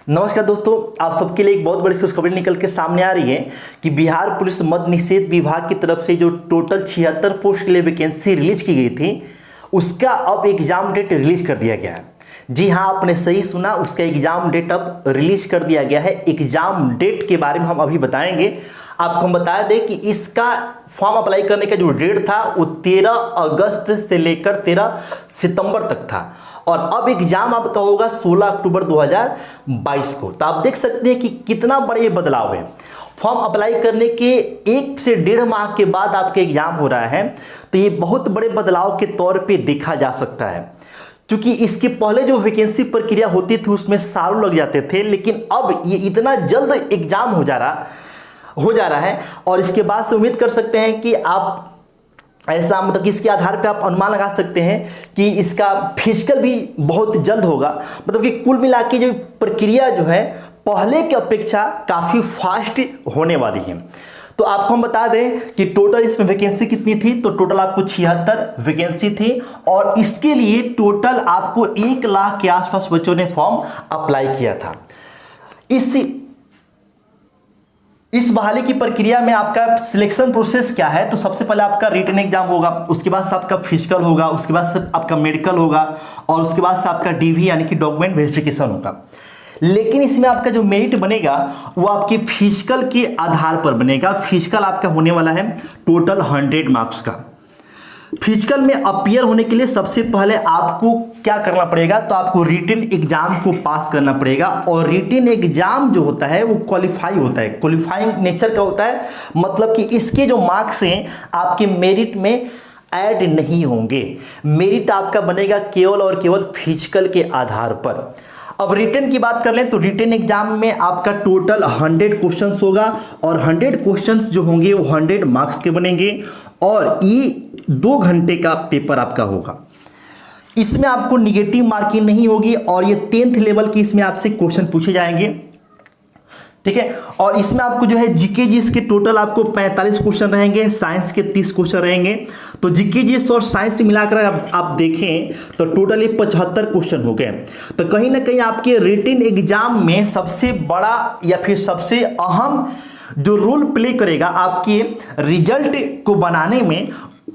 नमस्कार दोस्तों, आप सबके लिए एक बहुत बड़ी खुशखबरी निकल के सामने आ रही है कि बिहार पुलिस मद्य निषेध विभाग की तरफ से जो टोटल 76 पोस्ट के लिए वैकेंसी रिलीज की गई थी, उसका अब एग्जाम डेट रिलीज कर दिया गया है। जी हाँ, आपने सही सुना, उसका एग्जाम डेट अब रिलीज कर दिया गया है। एग्जाम डेट के बारे में हम अभी बताएंगे। आपको हम बता दें कि इसका फॉर्म अप्लाई करने का जो डेट था वो 13 अगस्त से लेकर 13 सितंबर तक था और अब एग्जाम आपका होगा 16 अक्टूबर 2022 को। तो आप देख सकते हैं कि कितना बड़ा ये बदलाव है। फॉर्म अप्लाई करने के 1 से 1.5 माह के बाद आपका एग्जाम हो रहा है, तो ये बहुत बड़े बदलाव के तौर पे देखा जा सकता है। क्योंकि इसके पहले जो वैकेंसी प्रक्रिया होती थी उसमें सालों लग जाते थे, लेकिन अब ये इतना जल्द एग्जाम हो जा रहा है और इसके बाद से उम्मीद कर सकते हैं कि आप ऐसा मतलब कि इसके आधार पे आप अनुमान लगा सकते हैं कि इसका फिजिकल भी बहुत जल्द होगा। मतलब कि कुल मिला के जो प्रक्रिया जो है पहले की अपेक्षा काफ़ी फास्ट होने वाली है। तो आपको हम बता दें कि टोटल इसमें वैकेंसी कितनी थी, तो टोटल आपको 76 वैकेंसी थी और इसके लिए टोटल आपको 1 लाख के आसपास बच्चों ने फॉर्म अप्लाई किया था। इस बहाली की प्रक्रिया में आपका सिलेक्शन प्रोसेस क्या है, तो सबसे पहले आपका रिटन एग्जाम होगा, उसके बाद से आपका फिजिकल होगा, उसके बाद से आपका मेडिकल होगा और उसके बाद से आपका डीवी यानी कि डॉक्यूमेंट वेरिफिकेशन होगा। लेकिन इसमें आपका जो मेरिट बनेगा वो आपके फिजिकल के आधार पर बनेगा। फिजिकल आपका होने वाला है टोटल 100 मार्क्स का। फिजिकल में अपीयर होने के लिए सबसे पहले आपको क्या करना पड़ेगा, तो आपको रिटन एग्जाम को पास करना पड़ेगा और रिटन एग्जाम जो होता है वो क्वालिफाई होता है, क्वालिफाइंग नेचर का होता है। मतलब कि इसके जो मार्क्स हैं आपके मेरिट में ऐड नहीं होंगे। मेरिट आपका बनेगा केवल और केवल फिजिकल के आधार पर। अब रिटन की बात कर लें तो रिटन एग्जाम में आपका टोटल 100 क्वेश्चंस होगा और 100 क्वेश्चंस जो होंगे वो 100 मार्क्स के बनेंगे और ये 2 घंटे का पेपर आपका होगा। इसमें आपको निगेटिव मार्किंग नहीं होगी और ये 10th लेवल की इसमें आपसे क्वेश्चन पूछे जाएंगे, ठीक है। और इसमें आपको जो है जीके जीएस के टोटल आपको 45 क्वेश्चन रहेंगे, साइंस के 30 क्वेश्चन रहेंगे। तो जीके जीएस और साइंस से मिलाकर आप देखें तो टोटल 75 क्वेश्चन हो गए। तो कहीं ना कहीं आपके रिटन एग्जाम में सबसे बड़ा या फिर सबसे अहम जो रोल प्ले करेगा आपके रिजल्ट को बनाने में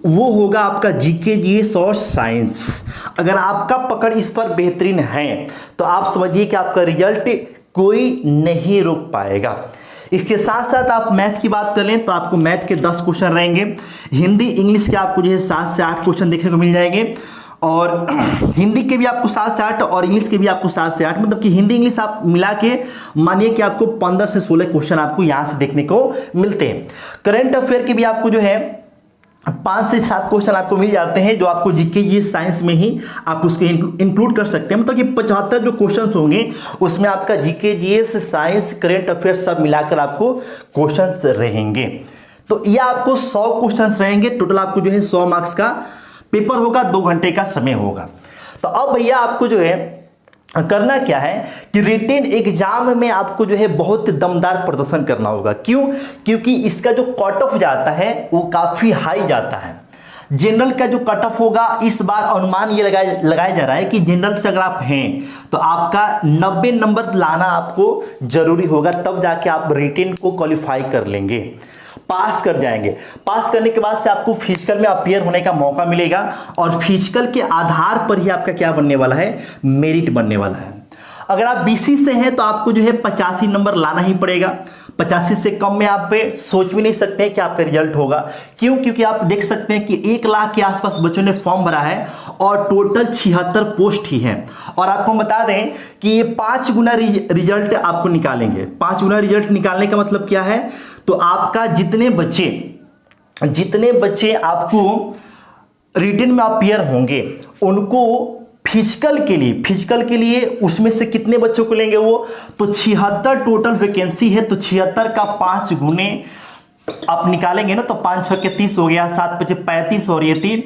वो होगा आपका जीके जीएस और साइंस। अगर आपका पकड़ इस पर बेहतरीन है तो आप समझिए कि आपका रिजल्ट कोई नहीं रोक पाएगा। इसके साथ साथ आप मैथ की बात कर लें तो आपको मैथ के 10 क्वेश्चन रहेंगे। हिंदी इंग्लिश के आपको जो है 7 से 8 क्वेश्चन देखने को मिल जाएंगे और हिंदी के भी आपको 7 से 8 और इंग्लिश के भी आपको 7 से 8, मतलब कि हिंदी इंग्लिश आप मिला के मानिए कि आपको 15 से 16 क्वेश्चन आपको यहाँ से देखने को मिलते हैं। करंट अफेयर के भी आपको जो है 5 से 7 क्वेश्चन आपको मिल जाते हैं जो आपको जीके जीएस साइंस में ही आप उसको इंक्लूड कर सकते हैं। मतलब कि 75 जो क्वेश्चन होंगे उसमें आपका GK GS science current affair सब मिलाकर आपको क्वेश्चन रहेंगे। तो ये आपको 100 क्वेश्चन रहेंगे। टोटल आपको जो है 100 मार्क्स का पेपर होगा, 2 घंटे का समय होगा। तो अब भैया आपको जो है करना क्या है कि रिटन एग्जाम में आपको जो है बहुत दमदार प्रदर्शन करना होगा। क्यों? क्योंकि इसका जो कट ऑफ जाता है वो काफ़ी हाई जाता है। जनरल का जो कट ऑफ होगा इस बार अनुमान ये लगाया जा रहा है कि जनरल से अगर आप हैं तो आपका 90 नंबर लाना आपको जरूरी होगा, तब जाके आप रिटन को क्वालिफाई कर लेंगे, पास कर जाएंगे। पास करने के बाद से आपको फिजिकल में अपीयर होने का मौका मिलेगा और फिजिकल के आधार पर ही आपका क्या बनने वाला है, मेरिट बनने वाला है। अगर आप बीसी से हैं तो आपको जो है 85 नंबर लाना ही पड़ेगा। 85 से कम में आप पे सोच भी नहीं सकते हैं कि आपका रिजल्ट होगा। क्यों? क्योंकि आप देख सकते हैं कि 1 लाख के आसपास बच्चों ने फॉर्म भरा है और टोटल 76 पोस्ट ही हैं। और आपको हम बता दें कि ये 5 गुना रिजल्ट आपको निकालेंगे। 5 गुना रिजल्ट निकालने का मतलब क्या है, तो आपका जितने बच्चे आपको रिटन में अपीयर होंगे उनको फिजिकल के लिए उसमें से कितने बच्चों को लेंगे वो, तो 76 टोटल वैकेंसी है तो 76 का 5 गुने आप निकालेंगे ना, तो 5 6 के 30 हो गया, 7 5 35 और ये 3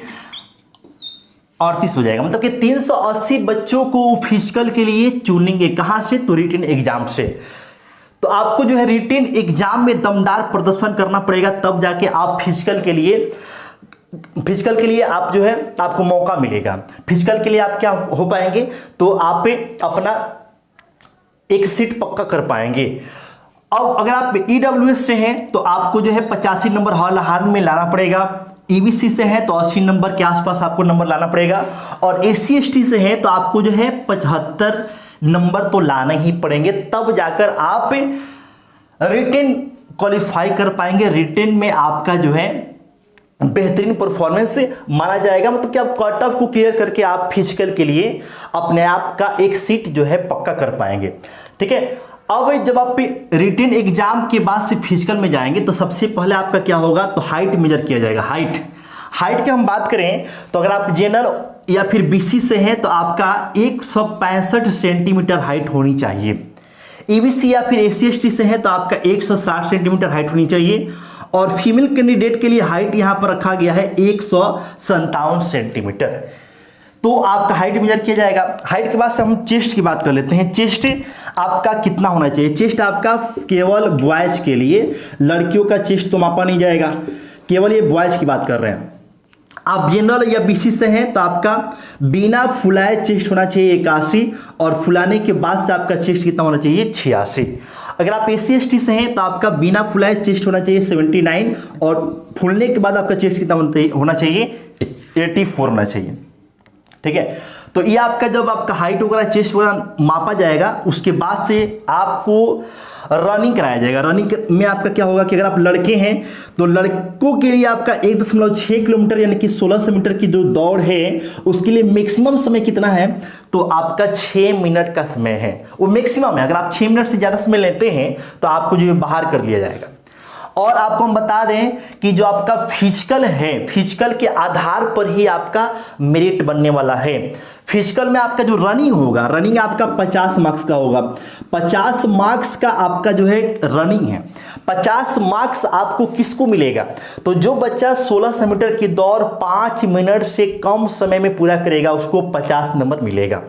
38 हो जाएगा। मतलब कि 380 बच्चों को फिजिकल के लिए चुनेंगे। कहां से? तो रिटन एग्जाम से। तो आपको जो है रिटन एग्जाम में दमदार प्रदर्शन करना पड़ेगा, तब जाके आप फिजिकल के लिए आप जो है आपको मौका मिलेगा। फिजिकल के लिए आप क्या हो पाएंगे, तो आप अपना एक सीट पक्का कर पाएंगे। अब अगर आप ईडब्ल्यूएस से हैं तो आपको जो है 85 नंबर हॉल हार में लाना पड़ेगा। ईबीसी से है तो 80 नंबर के आसपास आपको नंबर लाना पड़ेगा। और एससी एसटी से है तो आपको जो है 75 नंबर तो लाने ही पड़ेंगे, तब जाकर आप रिटेन क्वालिफाई कर पाएंगे। रिटेन में आपका जो है बेहतरीन परफॉर्मेंस माना जाएगा, मतलब कि आप कट ऑफ को क्लियर करके आप फिजिकल के लिए अपने आप का एक सीट जो है पक्का कर पाएंगे। ठीक है, अब जब आप रिटेन एग्जाम के बाद से फिजिकल में जाएंगे तो सबसे पहले आपका क्या होगा, तो हाइट मेजर किया जाएगा। हाइट की हम बात करें तो अगर आप जनरल या फिर बीसी से हैं तो आपका 165 सेंटीमीटर हाइट होनी चाहिए। ईबीसी या फिर एससी एसटी से है तो आपका 160 सेंटीमीटर हाइट होनी चाहिए। और फीमेल कैंडिडेट के लिए हाइट यहां पर रखा गया है 157 सेंटीमीटर। तो आपका हाइट मेजर किया जाएगा। हाइट के बाद से हम चेस्ट की बात कर लेते हैं। चेस्ट आपका कितना होना चाहिए? चेस्ट आपका केवल बॉयज के लिए, लड़कियों का चेस्ट तो मापा नहीं जाएगा, केवल ये बॉयज की बात कर रहे हैं। आप जनरल या बीसी से हैं तो आपका बिना फुलाए चेस्ट होना चाहिए 81, और फुलाने के बाद से आपका चेस्ट कितना होना चाहिए? 86। अगर आप एससी एसटी से हैं तो आपका बिना फुलाए चेस्ट होना चाहिए 79, और फूलने के बाद आपका चेस्ट कितना होना चाहिए? 84 होना चाहिए। ठीक है, तो ये आपका जब आपका हाइट वगैरह चेस्ट वगैरह मापा जाएगा उसके बाद से आपको रनिंग कराया जाएगा। रनिंग में आपका क्या होगा कि अगर आप लड़के हैं तो लड़कों के लिए आपका 1.6 किलोमीटर यानी कि 1600 मीटर की जो दौड़ है उसके लिए मैक्सिमम समय कितना है, तो आपका 6 मिनट का समय है, वो मैक्सिमम है। अगर आप 6 मिनट से ज़्यादा समय लेते हैं तो आपको जो है बाहर कर लिया जाएगा। और आपको हम बता दें कि जो आपका फिजिकल है, फिजिकल के आधार पर ही आपका मेरिट बनने वाला है। फिजिकल में आपका जो रनिंग होगा, रनिंग आपका 50 मार्क्स का होगा। 50 मार्क्स का आपका जो है रनिंग है। 50 मार्क्स आपको किसको मिलेगा? तो जो बच्चा 1600 मीटर की दौड़ 5 मिनट से कम समय में पूरा करेगा उसको 50 नंबर मिलेगा।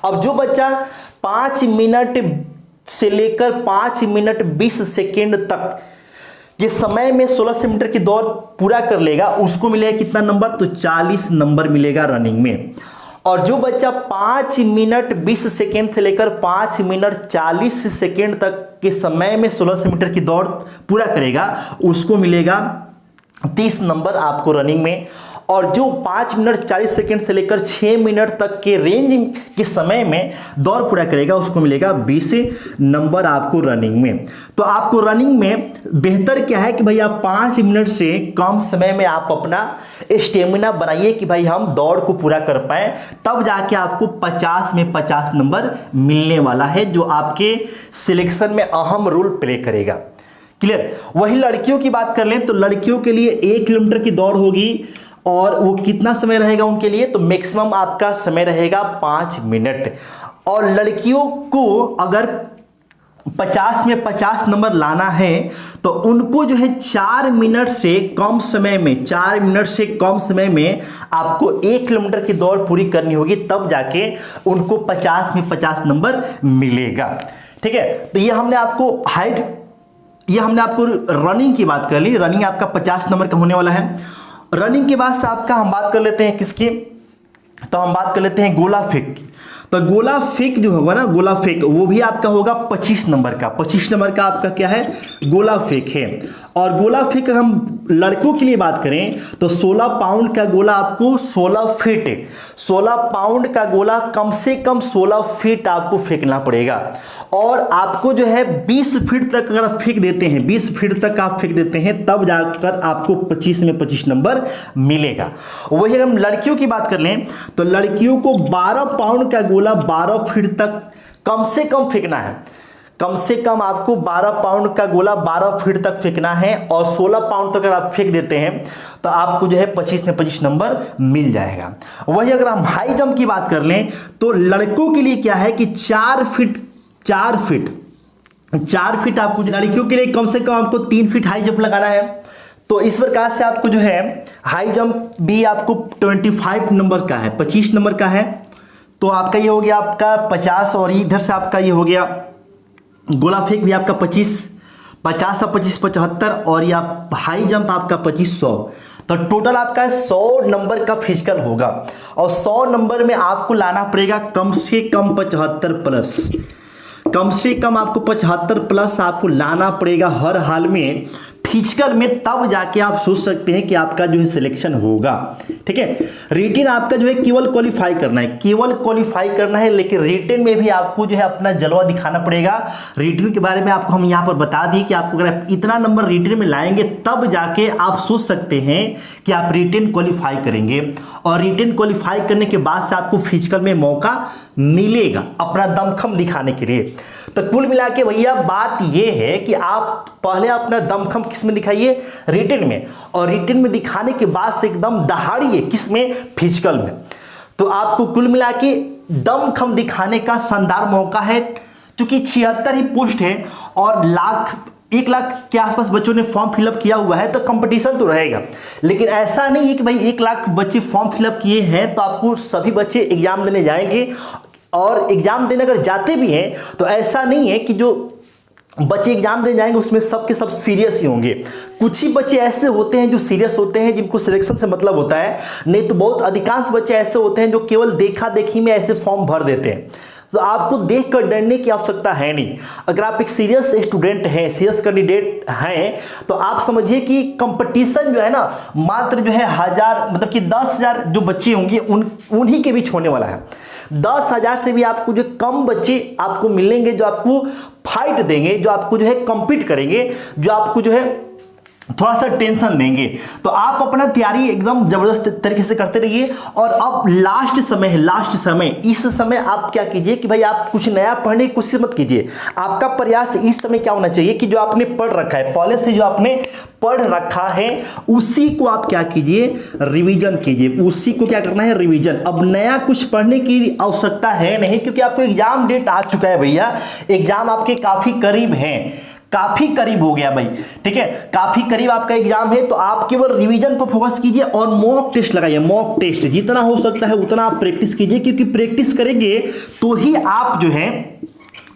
अब जो बच्चा 5 मिनट से लेकर 5 मिनट 20 सेकेंड तक ये समय में 1600 मीटर की दौड़ पूरा कर लेगा उसको मिलेगा कितना नंबर? तो 40 नंबर मिलेगा रनिंग में। और जो बच्चा 5 मिनट 20 सेकेंड से लेकर 5 मिनट 40 सेकेंड तक के समय में 1600 मीटर की दौड़ पूरा करेगा उसको मिलेगा 30 नंबर आपको रनिंग में। और जो 5 मिनट 40 सेकेंड से लेकर 6 मिनट तक के रेंज के समय में दौड़ पूरा करेगा उसको मिलेगा 20 नंबर आपको रनिंग में। तो आपको रनिंग में बेहतर क्या है कि भाई आप 5 मिनट से कम समय में आप अपना स्टेमिना बनाइए कि भाई हम दौड़ को पूरा कर पाए, तब जाके आपको 50 में 50 नंबर मिलने वाला है, जो आपके सिलेक्शन में अहम रोल प्ले करेगा। क्लियर? वही लड़कियों की बात कर लें तो लड़कियों के लिए 1 किलोमीटर की दौड़ होगी और वो कितना समय रहेगा उनके लिए? तो मैक्सिमम आपका समय रहेगा 5 मिनट। और लड़कियों को अगर 50 में 50 नंबर लाना है तो उनको जो है 4 मिनट से कम समय में, 4 मिनट से कम समय में आपको 1 किलोमीटर की दौड़ पूरी करनी होगी, तब जाके उनको 50 में 50 नंबर मिलेगा। ठीक है, तो ये हमने आपको ये हमने आपको रनिंग की बात कर ली। रनिंग आपका 50 नंबर का होने वाला है। रनिंग के बाद से आपका हम बात कर लेते हैं किसकी? तो हम बात कर लेते हैं गोला फेंक की। तो गोला फेंक जो होगा ना, गोला फेंक वो भी आपका होगा 25 नंबर का। 25 नंबर का आपका क्या है? गोला फेंक है। और गोला फेंक हम लड़कों के लिए बात करें तो 16 पाउंड का गोला आपको 16 फीट, 16 पाउंड का गोला कम से कम 16 फीट आपको फेंकना पड़ेगा। और आपको जो है 20 फीट तक अगर आप फेंक देते हैं, 20 फीट तक आप फेंक देते हैं तब जाकर आपको 25 में 25 नंबर मिलेगा। वही अगर हम लड़कियों की बात कर लें तो लड़कियों को 12 पाउंड का गोला 12 फीट तक कम से कम फेंकना है। कम से कम आपको 12 पाउंड का गोला 12 फीट तक फेंकना है, और 16 पाउंड तक अगर आप फेंक देते हैं तो आपको जो है 25 में 25 नंबर मिल जाएगा। वही अगर हम हाई जंप की बात कर लें तो लड़कों के लिए क्या है कि 4 फीट आपको, लड़कियों के लिए कम से कम आपको 3 फीट हाई जंप लगाना है। तो इस प्रकार से आपको जो है हाई जंप भी आपको 25 नंबर का है, 25 नंबर का है। तो आपका ये हो गया आपका 50, और इधर से आपका ये हो गया गोला फेंक भी आपका 50 और 25 75, और ये आप हाई जंप आपका 2500। तो टोटल आपका 100 नंबर का फिजिकल होगा, और 100 नंबर में आपको लाना पड़ेगा कम से कम 75 प्लस। कम से कम आपको 75 प्लस आपको लाना पड़ेगा हर हाल में फिजिकल में, तब जाके आप सोच सकते हैं कि आपका जो है सिलेक्शन होगा। ठीक है, रिटेन आपका जो है केवल क्वालिफाई करना है, केवल क्वालिफाई करना है, लेकिन रिटेन में भी आपको जो है अपना जलवा दिखाना पड़ेगा। रिटेन के बारे में आपको हम यहाँ पर बता दिए कि आपको अगर इतना नंबर रिटेन में लाएंगे तब जाके आप सोच सकते हैं कि आप रिटेन क्वालिफाई करेंगे, और रिटेन क्वालिफाई करने के बाद से आपको फिजिकल में मौका मिलेगा अपना दमखम दिखाने के लिए। तो कुल मिला के भैया बात यह है कि आप पहले अपना दमखम किस में दिखाइए, रिटेन में, और रिटेन में दिखाने के बाद से एकदम दहाड़िए किस में, फिजिकल में। तो आपको कुल मिला के दमखम दिखाने का शानदार मौका है, क्योंकि 76 ही पोस्ट है और 1 लाख के आसपास बच्चों ने फॉर्म फिलअप किया हुआ है, तो कंपटीशन तो रहेगा। लेकिन ऐसा नहीं है कि भाई 1 लाख बच्चे फॉर्म फिलअप किए हैं तो आपको सभी बच्चे एग्जाम देने जाएंगे, और एग्जाम देने अगर जाते भी हैं तो ऐसा नहीं है कि जो बच्चे एग्जाम देने जाएंगे उसमें सब के सब सीरियस ही होंगे। कुछ ही बच्चे ऐसे होते हैं जो सीरियस होते हैं, जिनको सिलेक्शन से मतलब होता है, नहीं तो बहुत अधिकांश बच्चे ऐसे होते हैं जो केवल देखा देखी में ऐसे फॉर्म भर देते हैं। तो आपको देख कर डरने की आवश्यकता है नहीं। अगर आप एक सीरियस स्टूडेंट हैं, सीरियस कैंडिडेट हैं, तो आप समझिए कि कंपटीशन जो है ना मात्र जो है 1000 मतलब कि 10,000 जो बच्चे होंगे उन्हीं के बीच होने वाला है। 10,000 से भी आपको जो कम बच्चे आपको मिलेंगे जो आपको फाइट देंगे, जो आपको जो है कम्पीट करेंगे, जो आपको जो है थोड़ा सा टेंशन देंगे। तो आप अपना तैयारी एकदम जबरदस्त तरीके से करते रहिए। और अब लास्ट समय है, लास्ट समय, इस समय आप क्या कीजिए कि भाई आप कुछ नया पढ़ने की कोशिश मत कीजिए। आपका प्रयास इस समय क्या होना चाहिए कि जो आपने पढ़ रखा है, पहले से जो आपने पढ़ रखा है उसी को आप क्या कीजिए, रिवीजन कीजिए। उसी को क्या करना है, रिवीजन। अब नया कुछ पढ़ने की आवश्यकता है नहीं, क्योंकि आपको एग्जाम डेट आ चुका है भैया, एग्जाम आपके काफी करीब हैं, काफी करीब हो गया भाई। ठीक है, काफी करीब आपका एग्जाम है, तो आप केवल रिवीजन पर फोकस कीजिए और मॉक टेस्ट लगाइए। मॉक टेस्ट जितना हो सकता है उतना आप प्रैक्टिस कीजिए, क्योंकि प्रैक्टिस करेंगे तो ही आप जो है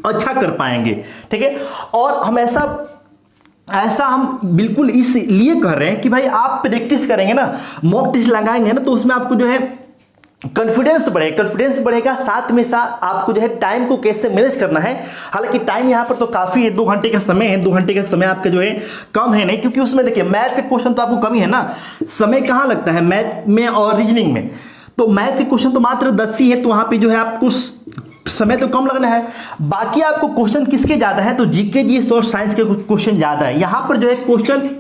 अच्छा कर पाएंगे। ठीक है, और हम ऐसा हम बिल्कुल इसलिए कह रहे हैं कि भाई आप प्रैक्टिस करेंगे ना, मॉक टेस्ट लगाएंगे ना, तो उसमें आपको जो है कॉन्फिडेंस बढ़ेगा, साथ में साथ आपको जो है टाइम को कैसे मैनेज करना है। हालांकि टाइम यहाँ पर तो काफ़ी है, 2 घंटे का समय है, 2 घंटे का समय आपका जो है कम है नहीं, क्योंकि उसमें देखिए मैथ के क्वेश्चन तो आपको कम ही है ना, समय कहाँ लगता है मैथ में और रीजनिंग में, तो मैथ के क्वेश्चन तो मात्र 10 ही है, तो वहाँ पर जो है आपको समय तो कम लगना है। बाकी आपको क्वेश्चन किसके ज़्यादा है, तो जीके जीएस और साइंस के क्वेश्चन ज़्यादा है। यहाँ पर जो है क्वेश्चन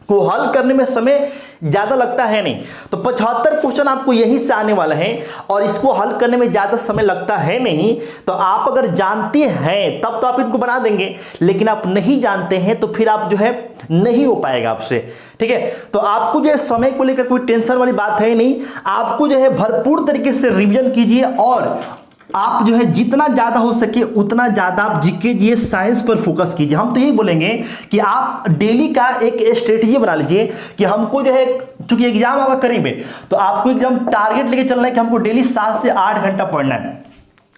को हल करने में समय ज़्यादा लगता है नहीं, तो 75 क्वेश्चन आपको यहीं से आने वाला है और इसको हल करने में ज़्यादा समय लगता है नहीं। तो आप अगर जानते हैं तब तो आप इनको बना देंगे, लेकिन आप नहीं जानते हैं तो फिर आप जो है नहीं हो पाएगा आपसे। ठीक है, तो आपको जो है समय को लेकर कोई टेंशन वाली बात है नहीं, आपको जो है भरपूर तरीके से रिवीजन कीजिए और आप जो है जितना ज़्यादा हो सके उतना ज़्यादा आप जीके जीएस साइंस पर फोकस कीजिए। हम तो यही बोलेंगे कि आप डेली का एक स्ट्रेटेजी बना लीजिए कि हमको जो है, चूंकि एग्जाम आपका करीब है, तो आपको एकदम टारगेट लेके चलना है कि हमको डेली 7 से 8 घंटा पढ़ना है।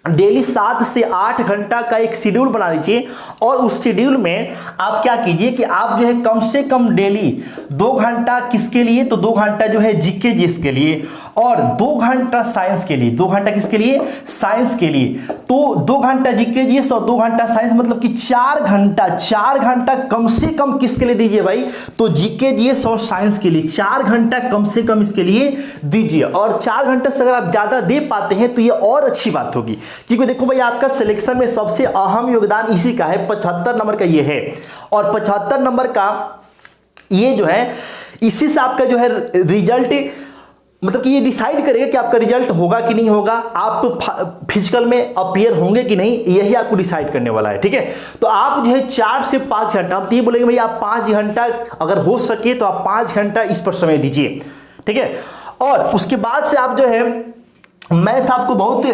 डेली 7 से 8 घंटा का एक शेड्यूल बना लीजिए, और उस शेड्यूल में आप क्या कीजिए कि आप जो है कम से कम डेली 2 घंटा किसके लिए, तो 2 घंटा जो है जीके जीएस के लिए और 2 घंटा साइंस के लिए। 2 घंटा किसके लिए, साइंस के लिए। तो 2 घंटा जीके जीएस और 2 घंटा साइंस, मतलब कि 4 घंटा कम से कम किसके लिए दीजिए भाई, तो जीके जीएस और साइंस के लिए 4 घंटा कम से कम इसके लिए दीजिए। और 4 घंटे से अगर आप ज्यादा दे पाते हैं तो ये और अच्छी बात होगी, क्योंकि देखो भाई आपका सिलेक्शन में सबसे अहम योगदान इसी का है, 75 नंबर का ये है, और 75 नंबर का ये जो है इसी से आपका जो है रिजल्ट, मतलब कि ये डिसाइड करेगा कि आपका रिजल्ट होगा कि नहीं होगा, आप फिजिकल में अपीयर होंगे कि नहीं, यही आपको डिसाइड करने वाला है। ठीक है, तो आप जो है 4 से 5 घंटा, हम तो ये बोलेंगे भाई आप 5 घंटा अगर हो सके तो आप 5 घंटा इस पर समय दीजिए। ठीक है, और उसके बाद से आप जो है मैथ आपको बहुत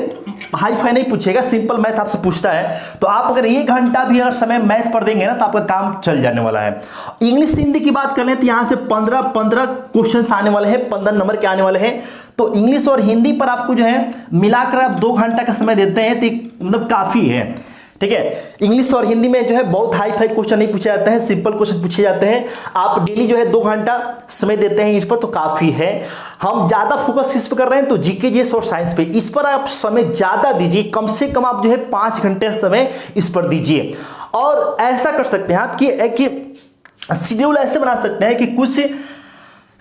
हाई फाई नहीं पूछेगा, सिंपल मैथ आपसे पूछता है, तो आप अगर 1 घंटा भी अगर समय मैथ पढ़ देंगे ना तो आपका काम चल जाने वाला है। इंग्लिश हिंदी की बात कर लें तो यहाँ से 15 क्वेश्चंस आने वाले हैं, 15 नंबर के आने वाले हैं। तो इंग्लिश और हिंदी पर आपको जो है मिलाकर आप 2 घंटा का समय देते हैं तो मतलब काफ़ी है। ठीक है। इंग्लिश और हिंदी में जो है बहुत हाई फाई क्वेश्चन नहीं पूछे जाते हैं, सिंपल क्वेश्चन पूछे जाते हैं। आप डेली जो है 2 घंटा समय देते हैं इस पर तो काफी है। हम ज्यादा फोकस इस पर कर रहे हैं तो जीके जीएस और साइंस पे, इस पर आप समय ज्यादा दीजिए, कम से कम आप जो है 5 घंटे समय इस पर दीजिए। और ऐसा कर सकते हैं आप कि शेड्यूल ऐसे बना सकते हैं कि कुछ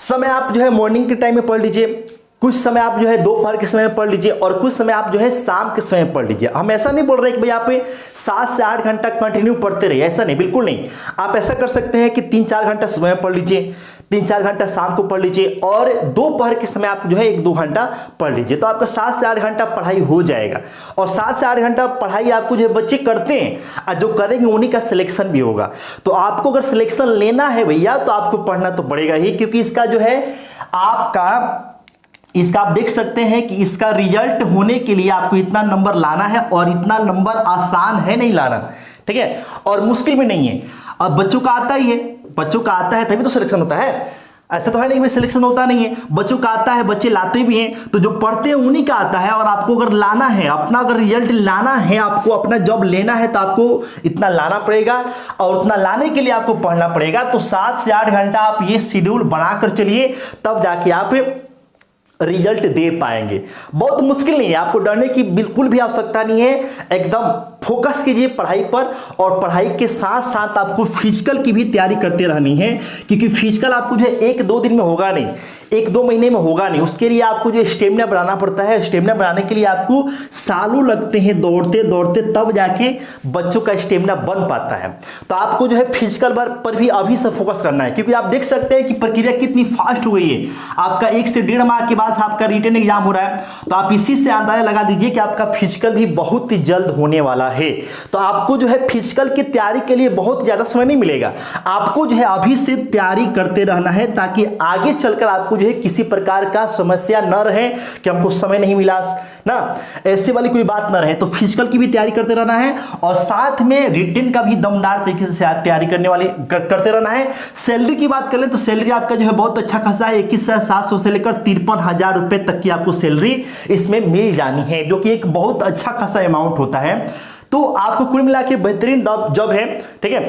समय आप जो है मॉर्निंग के टाइम में पढ़ लीजिए, कुछ समय आप जो है दोपहर के समय में पढ़ लीजिए और कुछ समय आप जो है शाम के समय में पढ़ लीजिए। हम ऐसा नहीं बोल रहे कि भाई आप 7 से 8 घंटा कंटिन्यू पढ़ते रहिए, ऐसा नहीं, बिल्कुल नहीं। आप ऐसा कर सकते हैं कि 3-4 घंटा सुबह पढ़ लीजिए, 3-4 घंटा शाम को पढ़ लीजिए और दोपहर के समय आप जो है 1-2 घंटा पढ़ लीजिए। तो आपका 7 से 8 घंटा पढ़ाई हो जाएगा। और 7 से 8 घंटा पढ़ाई आपको जो है बच्चे करते हैं और जो करेंगे उन्हीं का सिलेक्शन भी होगा। तो आपको अगर सिलेक्शन लेना है भैया तो आपको पढ़ना तो पड़ेगा ही, क्योंकि इसका जो है इसका आप देख सकते हैं कि इसका रिजल्ट होने के लिए आपको इतना नंबर लाना है और इतना नंबर आसान है नहीं लाना, ठीक है, और मुश्किल भी नहीं है। अब बच्चों का आता ही है, बच्चों का आता है तभी तो सिलेक्शन होता है, ऐसा तो है नहीं कि सिलेक्शन होता नहीं है। बच्चों का आता है, बच्चे लाते भी हैं, तो जो पढ़ते हैं उन्हीं का आता है। और आपको अगर लाना है अपना, अगर रिजल्ट लाना है, आपको अपना जॉब लेना है तो आपको इतना लाना पड़ेगा और उतना लाने के लिए आपको पढ़ना पड़ेगा। तो 7 से 8 घंटा आप ये शेड्यूल बनाकर चलिए, तब जाके आप रिजल्ट दे पाएंगे। बहुत मुश्किल नहीं है, आपको डरने की बिल्कुल भी आवश्यकता नहीं है। एकदम फोकस कीजिए पढ़ाई पर और पढ़ाई के साथ साथ आपको फिजिकल की भी तैयारी करते रहनी है, क्योंकि फिजिकल आपको जो है 1-2 दिन में होगा नहीं, 1-2 महीने में होगा नहीं। उसके लिए आपको जो स्टेमिना बनाना पड़ता है। स्टेमिना बनाने के लिए आपको सालों लगते हैं दौड़ते दौड़ते, तब जाके बच्चों का स्टेमिना बन पाता है। तो आपको जो है फिजिकल पर भी अभी से फोकस करना है, क्योंकि आप देख सकते हैं कि प्रक्रिया कितनी फास्ट हो गई है। आपका 1 से 1.5 माह के बाद आपका रिटन एग्जाम हो रहा है, तो आप इसी से अंदाजा लगा दीजिए कि आपका फिजिकल भी बहुत ही जल्द होने वाला है। तो आपको जो है फिजिकल की तैयारी के लिए बहुत ज्यादा समय नहीं मिलेगा। आपको जो है अभी से तैयारी करते रहना है, ताकि आगे चलकर आपको जो है किसी प्रकार का समस्या न रहे कि हमको समय नहीं मिला ना, ऐसे वाली कोई बात न रहे। तो फिजिकल की भी तैयारी करते रहना है और साथ में रिटन का भी दमदार तरीके से तैयारी करते रहना है। सैलरी की बात करें तो सैलरी आपका जो है बहुत अच्छा खासा है, 21,700 से लेकर 53,000 रुपए तक की आपको सैलरी इसमें मिल जानी है, जो कि एक बहुत अच्छा खासा अमाउंट होता है। तो आपको कुल मिला के बेहतरीन जॉब है, ठीक है।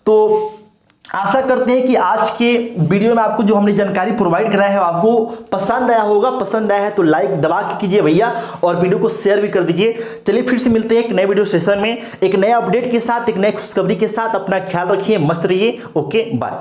तो आशा करते हैं कि आज के वीडियो में आपको जो हमने जानकारी प्रोवाइड कराया है आपको पसंद आया होगा। पसंद आया है तो लाइक दबा के कीजिए भैया और वीडियो को शेयर भी कर दीजिए। चलिए फिर से मिलते हैं एक नए वीडियो सेशन में, एक नए अपडेट के साथ, एक नए खुशखबरी के साथ। अपना ख्याल रखिए, मस्त रहिए। Okay, bye.